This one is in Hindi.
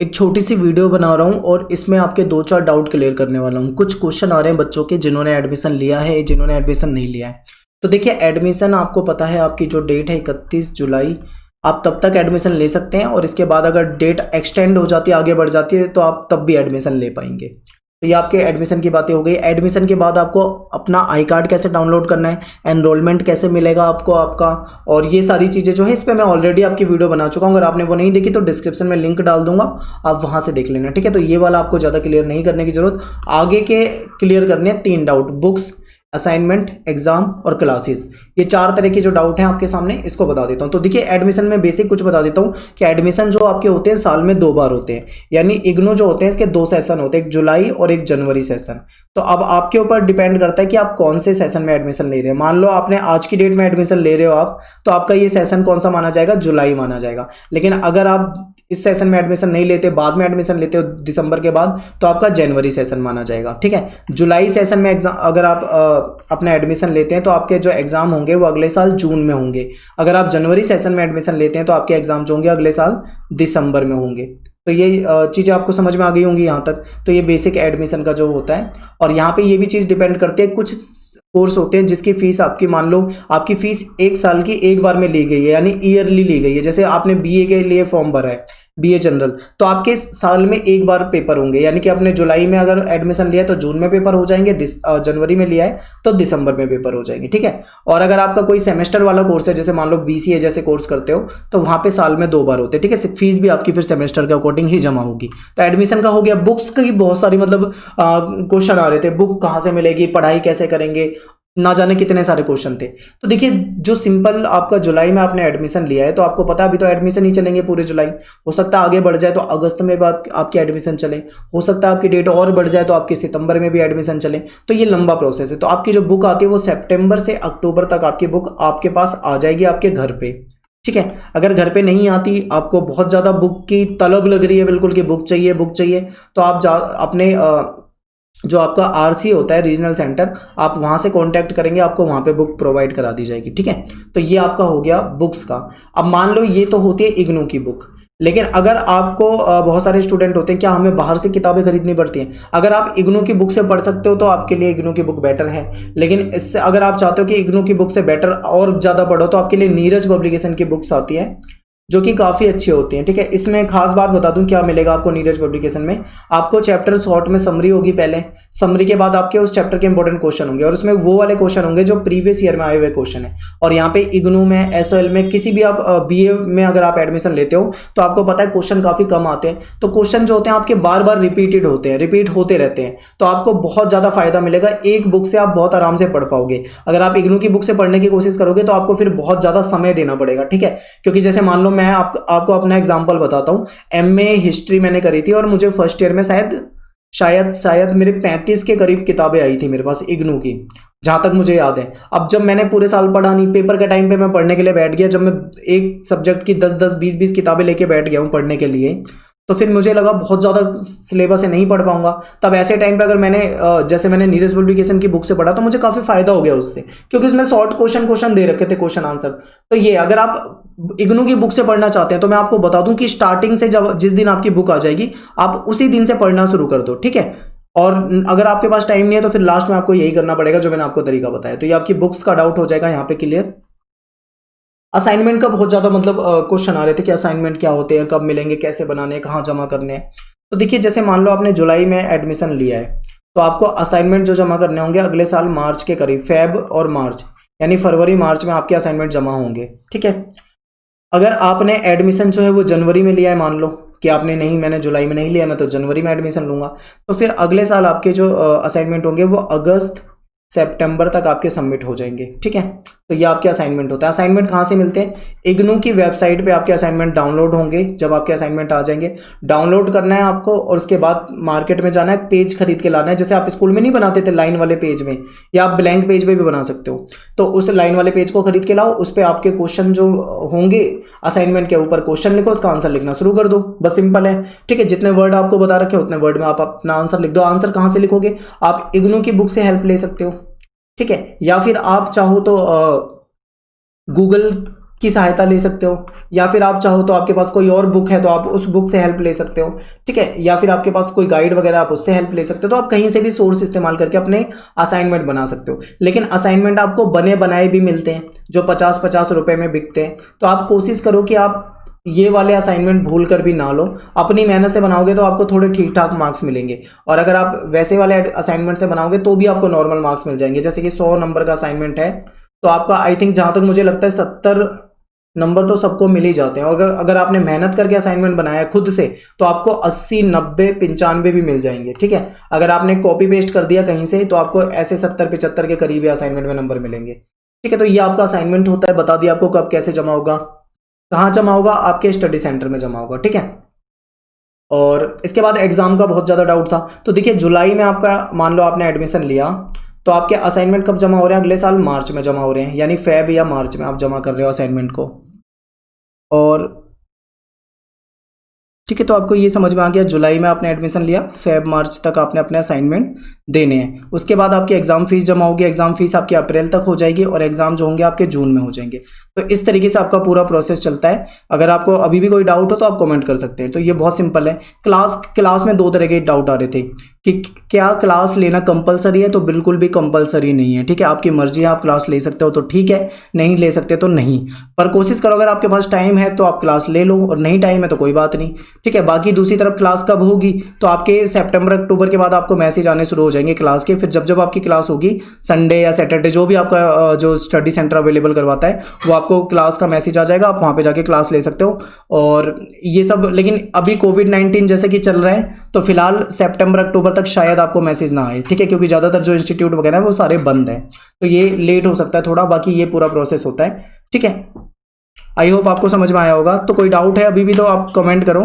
एक छोटी सी वीडियो बना रहा हूँ और इसमें आपके 2-4 डाउट क्लियर करने वाला हूँ। कुछ क्वेश्चन आ रहे हैं बच्चों के जिन्होंने एडमिशन लिया है, जिन्होंने एडमिशन नहीं लिया है। तो देखिए, एडमिशन आपको पता है, आपकी जो डेट है 31 जुलाई, आप तब तक एडमिशन ले सकते हैं और इसके बाद अगर डेट एक्सटेंड हो जाती है, आगे बढ़ जाती है, तो आप तब भी एडमिशन ले पाएंगे। तो ये आपके एडमिशन की बातें हो गई। एडमिशन के बाद आपको अपना आई कार्ड कैसे डाउनलोड करना है, एनरोलमेंट कैसे मिलेगा आपको आपका, और ये सारी चीज़ें जो है इस पर मैं ऑलरेडी आपकी वीडियो बना चुका हूँ। अगर आपने वो नहीं देखी तो डिस्क्रिप्शन में लिंक डाल दूंगा, आप वहाँ से देख लेना, ठीक है। तो ये वाला आपको ज़्यादा क्लियर नहीं करने की जरूरत, आगे के क्लियर करने हैं 3 डाउट: बुक्स, असाइनमेंट, एग्जाम और क्लासेस। ये 4 तरह के जो डाउट हैं आपके सामने, इसको बता देता हूँ। तो देखिए, एडमिशन में बेसिक कुछ बता देता हूँ कि एडमिशन जो आपके होते हैं साल में 2 बार होते हैं, यानी इग्नू जो होते हैं इसके 2 सेशन होते हैं, एक जुलाई और एक जनवरी सेशन। तो अब आपके ऊपर डिपेंड करता है कि आप कौन से सेशन में एडमिशन ले रहे हैं। मान लो आपने आज की डेट में एडमिशन ले रहे हो आप, तो आपका ये सेशन कौन सा माना जाएगा? जुलाई माना जाएगा। लेकिन अगर आप इस सेशन में एडमिशन नहीं लेते, बाद में एडमिशन लेते हो दिसंबर के बाद, तो आपका जनवरी सेशन माना जाएगा, ठीक है। जुलाई सेशन में एग्जाम अगर आप अपना एडमिशन लेते हैं तो आपके जो एग्जाम होंगे वो अगले साल जून में होंगे। अगर आप जनवरी सेशन में एडमिशन लेते हैं तो आपके एग्जाम जो होंगे अगले साल दिसंबर में होंगे। तो ये चीज़ें आपको समझ में आ गई होंगी यहाँ तक। तो ये बेसिक एडमिशन का जो होता है। और यहाँ पे ये भी चीज़ डिपेंड करती है, कुछ कोर्स होते हैं जिसकी फीस आपकी, मान लो आपकी फीस 1 साल की एक बार में ली गई है, यानी ईयरली ली गई है। जैसे आपने बीए के लिए फॉर्म भरा है, बीए जनरल, तो आपके साल में एक बार पेपर होंगे, यानी कि आपने जुलाई में अगर एडमिशन लिया है तो जून में पेपर हो जाएंगे, जनवरी में लिया है तो दिसंबर में पेपर हो जाएंगे, ठीक है। और अगर आपका कोई सेमेस्टर वाला कोर्स है, जैसे मान लो बीसीए जैसे कोर्स करते हो, तो वहाँ पे साल में 2 बार होते हैं, ठीक है। फीस भी आपकी फिर सेमेस्टर के अकॉर्डिंग ही जमा होगी। तो एडमिशन का हो गया। बुक्स की बहुत सारी मतलब क्वेश्चन आ रहे थे, बुक कहाँ से मिलेगी, पढ़ाई कैसे करेंगे, ना जाने कितने सारे क्वेश्चन थे। तो देखिए, जो सिंपल आपका जुलाई में आपने एडमिशन लिया है, तो आपको पता है अभी तो एडमिशन ही चलेंगे पूरे जुलाई। हो सकता है आगे बढ़ जाए तो अगस्त में भी आपकी एडमिशन चले, हो सकता है आपकी डेट और बढ़ जाए तो आपके सितंबर में भी एडमिशन चले। तो ये लंबा प्रोसेस है। तो आपकी जो बुक आती है वो सितंबर से अक्टूबर तक आपकी बुक आपके पास आ जाएगी, आपके घर पे, ठीक है। अगर घर पे नहीं आती, आपको बहुत ज़्यादा बुक की तलब लग रही है बिल्कुल कि बुक चाहिए बुक चाहिए, तो आप अपने जो आपका आरसी होता है, रीजनल सेंटर, आप वहाँ से कांटेक्ट करेंगे, आपको वहाँ पे बुक प्रोवाइड करा दी जाएगी, ठीक है। तो ये आपका हो गया बुक्स का। अब मान लो ये तो होती है इग्नू की बुक, लेकिन अगर आपको बहुत सारे स्टूडेंट होते हैं, क्या हमें बाहर से किताबें खरीदनी पड़ती हैं? अगर आप इग्नू की बुक से पढ़ सकते हो तो आपके लिए इग्नू की बुक बेटर है। लेकिन इससे अगर आप चाहते हो कि इग्नू की बुक से बेटर और ज़्यादा पढ़ो, तो आपके लिए नीरज पब्लिकेशन की बुक्स आती है जो कि काफ़ी अच्छी होती हैं, ठीक है। इसमें खास बात बता दूं, क्या मिलेगा आपको नीरज पब्लिकेशन में? आपको चैप्टर शॉर्ट में समरी होगी पहले, समरी के बाद आपके उस चैप्टर के इंपॉर्टेंट क्वेश्चन होंगे, और उसमें वो वाले क्वेश्चन होंगे जो प्रीवियस ईयर में आए हुए क्वेश्चन है। और यहाँ पे इग्नू में, एसओएल में, किसी भी आप बीए में अगर आप एडमिशन लेते हो तो आपको पता है क्वेश्चन काफ़ी कम आते हैं। तो क्वेश्चन जो होते हैं आपके बार बार रिपीटेड होते हैं, रिपीट होते रहते हैं। तो आपको बहुत ज़्यादा फायदा मिलेगा, एक बुक से आप बहुत आराम से पढ़ पाओगे। अगर आप इग्नू की बुक से पढ़ने की कोशिश करोगे तो आपको फिर बहुत ज़्यादा समय देना पड़ेगा, ठीक है। क्योंकि जैसे मान लो मैं आपको अपना एग्जांपल बताता हूँ। एमए हिस्ट्री मैंने करी थी और मुझे फर्स्ट ईयर में शायद मेरे 35 के करीब किताबें आई थी मेरे पास इग्नू की, जहां तक मुझे याद है। अब जब मैंने पूरे साल पढ़ा नहीं, पेपर के टाइम पे मैं पढ़ने के लिए बैठ गया, जब मैं एक सब्जेक्ट की 10-10, 20-20 किताबें लेके बैठ गया हूँ पढ़ने के लिए, तो फिर मुझे लगा बहुत ज़्यादा सिलेबस है, नहीं पढ़ पाऊंगा। तब ऐसे टाइम पे अगर जैसे मैंने नीरज पब्लिकेशन की बुक से पढ़ा तो मुझे काफ़ी फायदा हो गया उससे, क्योंकि उसमें शॉर्ट क्वेश्चन दे रखे थे, क्वेश्चन आंसर। तो ये अगर आप इग्नू की बुक से पढ़ना चाहते हैं तो मैं आपको बता दूं कि स्टार्टिंग से जिस दिन आपकी बुक आ जाएगी, आप उसी दिन से पढ़ना शुरू कर दो, ठीक है। और अगर आपके पास टाइम नहीं है तो फिर लास्ट में आपको यही करना पड़ेगा जो मैंने आपको तरीका बताया। तो ये आपकी बुक्स का डाउट हो जाएगा यहाँ पे क्लियर। असाइनमेंट का बहुत ज़्यादा मतलब क्वेश्चन आ रहे थे कि असाइनमेंट क्या होते हैं, कब मिलेंगे, कैसे बनाने, कहाँ जमा करने हैं। तो देखिए, जैसे मान लो आपने जुलाई में एडमिशन लिया है, तो आपको असाइनमेंट जो जमा करने होंगे अगले साल मार्च के करीब, फेब और मार्च, यानी फरवरी मार्च में आपके असाइनमेंट जमा होंगे, ठीक है। अगर आपने एडमिशन जो है वो जनवरी में लिया है, मान लो कि आपने नहीं, मैंने जुलाई में नहीं लिया, मैं तो जनवरी में एडमिशन लूंगा, तो फिर अगले साल आपके जो असाइनमेंट होंगे वो अगस्त सितंबर तक आपके सबमिट हो जाएंगे, ठीक है। तो ये आपके असाइनमेंट होता है। असाइनमेंट कहाँ से मिलते हैं? इग्नू की वेबसाइट पे आपके असाइनमेंट डाउनलोड होंगे। जब आपके असाइनमेंट आ जाएंगे, डाउनलोड करना है आपको, और उसके बाद मार्केट में जाना है, पेज खरीद के लाना है। जैसे आप स्कूल में नहीं बनाते थे लाइन वाले पेज में, या आप ब्लैंक पेज पे भी बना सकते हो, तो उस लाइन वाले पेज को खरीद के लाओ। उस पर आपके क्वेश्चन जो होंगे, असाइनमेंट के ऊपर क्वेश्चन लिखो, उसका आंसर लिखना शुरू कर दो, बस सिंपल है, ठीक है। जितने वर्ड आपको बता रखे उतने वर्ड में आप अपना आंसर लिख दो। आंसर कहाँ से लिखोगे? आप इग्नू की बुक से हेल्प ले सकते हो, ठीक है। या फिर आप चाहो तो गूगल की सहायता ले सकते हो, या फिर आप चाहो तो आपके पास कोई और बुक है तो आप उस बुक से हेल्प ले सकते हो, ठीक है, या फिर आपके पास कोई गाइड वगैरह आप उससे हेल्प ले सकते हो। तो आप कहीं से भी सोर्स इस्तेमाल करके अपने असाइनमेंट बना सकते हो। लेकिन असाइनमेंट आपको बने बनाए भी मिलते हैं जो 50-50 रुपए में बिकते हैं। तो आप कोशिश करो कि आप ये वाले असाइनमेंट भूल कर भी ना लो, अपनी मेहनत से बनाओगे तो आपको थोड़े ठीक ठाक मार्क्स मिलेंगे। और अगर आप वैसे वाले असाइनमेंट से बनाओगे तो भी आपको नॉर्मल मार्क्स मिल जाएंगे। जैसे कि 100 नंबर का असाइनमेंट है तो आपका आई थिंक जहां तक मुझे लगता है 70 नंबर तो सबको मिल ही जाते हैं। और अगर आपने मेहनत करके असाइनमेंट बनाया है खुद से तो आपको 80, 90, 95 भी मिल जाएंगे, ठीक है। अगर आपने कॉपी पेस्ट कर दिया कहीं से तो आपको ऐसे 70-75 के करीब असाइनमेंट में नंबर मिलेंगे, ठीक है। तो ये आपका असाइनमेंट होता है, बता दिया आपको कब कैसे जमा होगा, कहाँ जमा होगा, आपके स्टडी सेंटर में जमा होगा, ठीक है। और इसके बाद एग्जाम का बहुत ज़्यादा डाउट था। तो देखिए जुलाई में आपका मान लो आपने एडमिशन लिया तो आपके असाइनमेंट कब जमा हो रहे हैं, अगले साल मार्च में जमा हो रहे हैं, यानी फेब या मार्च में आप जमा कर रहे हो असाइनमेंट को। और ठीक है, तो आपको ये समझ में आ गया, जुलाई में आपने एडमिशन लिया, फेब मार्च तक आपने अपने असाइनमेंट देने हैं। उसके बाद आपकी एग्जाम फीस जमा होगी, एग्जाम फीस आपकी अप्रैल तक हो जाएगी और एग्जाम जो होंगे आपके जून में हो जाएंगे। तो इस तरीके से आपका पूरा प्रोसेस चलता है। अगर आपको अभी भी कोई डाउट हो तो आप कमेंट कर सकते हैं। तो ये बहुत सिंपल है। क्लास में 2 तरह के डाउट आ रहे थे कि क्या क्लास लेना कंपलसरी है, तो बिल्कुल भी कंपलसरी नहीं है, ठीक है। आपकी मर्जी है, आप क्लास ले सकते हो तो ठीक है, नहीं ले सकते तो नहीं। पर कोशिश करो अगर आपके पास टाइम है तो आप क्लास ले लो, और नहीं टाइम है तो कोई बात नहीं, ठीक है। बाकी दूसरी तरफ क्लास कब होगी, तो आपके सितंबर अक्टूबर के बाद आपको मैसेज आने शुरू हो जाएंगे क्लास के। फिर जब जब आपकी क्लास होगी, संडे या सैटरडे, जो भी आपका जो स्टडी सेंटर अवेलेबल करवाता है, वो आपको क्लास का मैसेज आ जाएगा, आप वहाँ पे जाके क्लास ले सकते हो। और ये सब, लेकिन अभी कोविड-19 जैसे कि चल रहा है तो फिलहाल सितंबर अक्टूबर तक शायद आपको मैसेज ना आए, ठीक है, क्योंकि ज़्यादातर जो इंस्टीट्यूट वगैरह है वो सारे बंद हैं। तो ये लेट हो सकता है थोड़ा, बाकी ये पूरा प्रोसेस होता है, ठीक है। आई होप आपको समझ में आया होगा। तो कोई डाउट है अभी भी तो आप कमेंट करो।